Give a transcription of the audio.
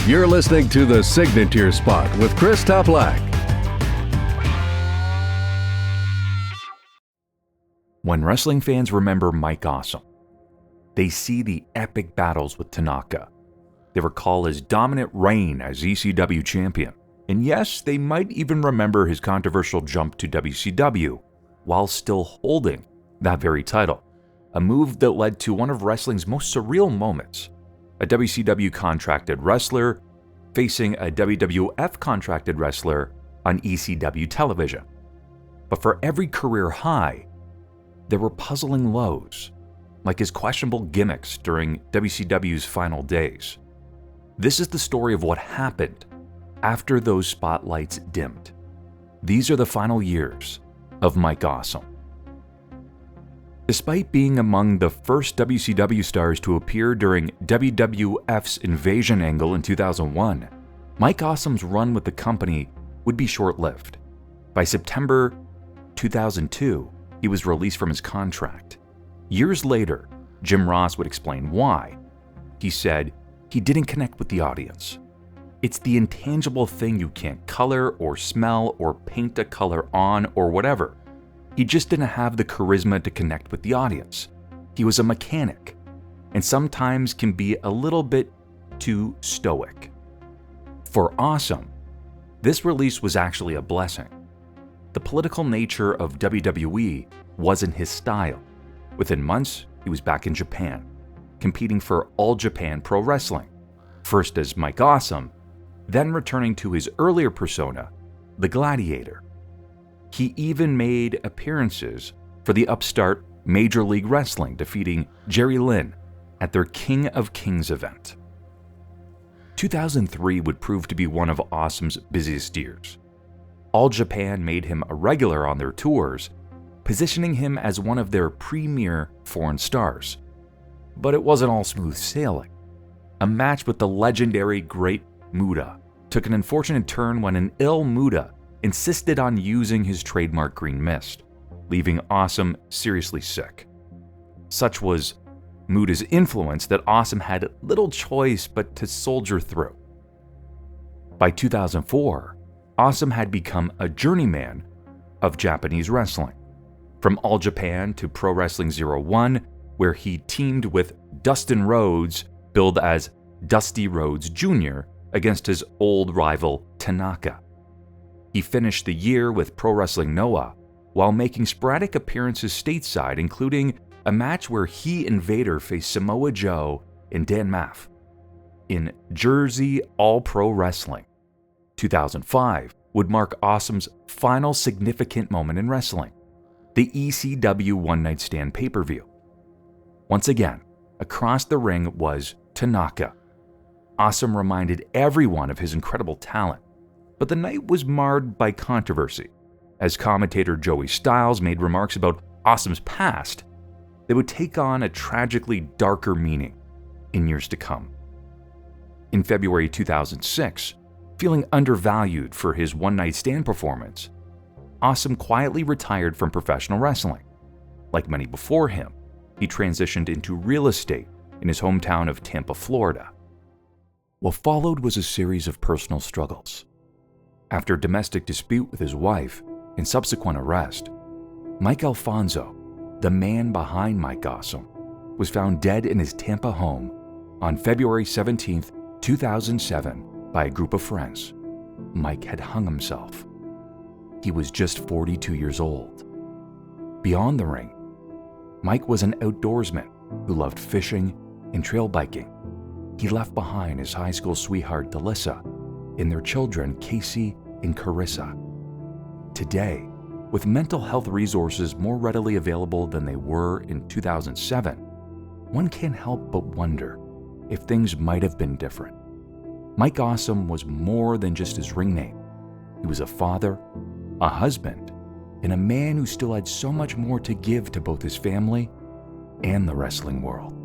You're listening to The Signature Spot with Chris Toplack. When wrestling fans remember Mike Awesome, they see the epic battles with Tanaka. They recall his dominant reign as ECW champion. And yes, they might even remember his controversial jump to WCW while still holding that very title. A move that led to one of wrestling's most surreal moments. A WCW contracted wrestler facing a WWF contracted wrestler on ECW television. But for every career high, there were puzzling lows, like his questionable gimmicks during WCW's final days. This is the story of what happened after those spotlights dimmed. These are the final years of Mike Awesome. Despite being among the first WCW stars to appear during WWF's Invasion angle in 2001, Mike Awesome's run with the company would be short-lived. By September 2002, he was released from his contract. Years later, Jim Ross would explain why. He said he didn't connect with the audience. It's the intangible thing you can't color or smell or paint a color on or whatever. He just didn't have the charisma to connect with the audience. He was a mechanic, and sometimes can be a little bit too stoic. For Awesome, this release was actually a blessing. The political nature of WWE wasn't his style. Within months, he was back in Japan, competing for All Japan Pro Wrestling, first as Mike Awesome, then returning to his earlier persona, the Gladiator. He even made appearances for the upstart Major League Wrestling, defeating Jerry Lynn at their King of Kings event. 2003 would prove to be one of Awesome's busiest years. All Japan made him a regular on their tours, positioning him as one of their premier foreign stars. But it wasn't all smooth sailing. A match with the legendary Great Muta took an unfortunate turn when an ill Muta insisted on using his trademark green mist, leaving Awesome seriously sick. Such was Muta's influence that Awesome had little choice but to soldier through. By 2004, Awesome had become a journeyman of Japanese wrestling. From All Japan to Pro Wrestling 01, where he teamed with Dustin Rhodes, billed as Dusty Rhodes Jr., against his old rival Tanaka. He finished the year with Pro Wrestling Noah while making sporadic appearances stateside, including a match where he and Vader faced Samoa Joe and Dan Maff. In Jersey All-Pro Wrestling, 2005 would mark Awesome's final significant moment in wrestling, the ECW One Night Stand pay-per-view. Once again, across the ring was Tanaka. Awesome reminded everyone of his incredible talent, but the night was marred by controversy. As commentator Joey Styles made remarks about Awesome's past, they would take on a tragically darker meaning in years to come. In February 2006, feeling undervalued for his one-night stand performance, Awesome quietly retired from professional wrestling. Like many before him, he transitioned into real estate in his hometown of Tampa, Florida. What followed was a series of personal struggles. After a domestic dispute with his wife and subsequent arrest, Mike Alfonso, the man behind Mike Awesome, was found dead in his Tampa home on February 17, 2007 by a group of friends. Mike had hung himself. He was just 42 years old. Beyond the ring, Mike was an outdoorsman who loved fishing and trail biking. He left behind his high school sweetheart Delissa and their children Casey and Carissa. Today, with mental health resources more readily available than they were in 2007, one can't help but wonder if things might have been different. Mike Awesome was more than just his ring name. He was a father, a husband, and a man who still had so much more to give to both his family and the wrestling world.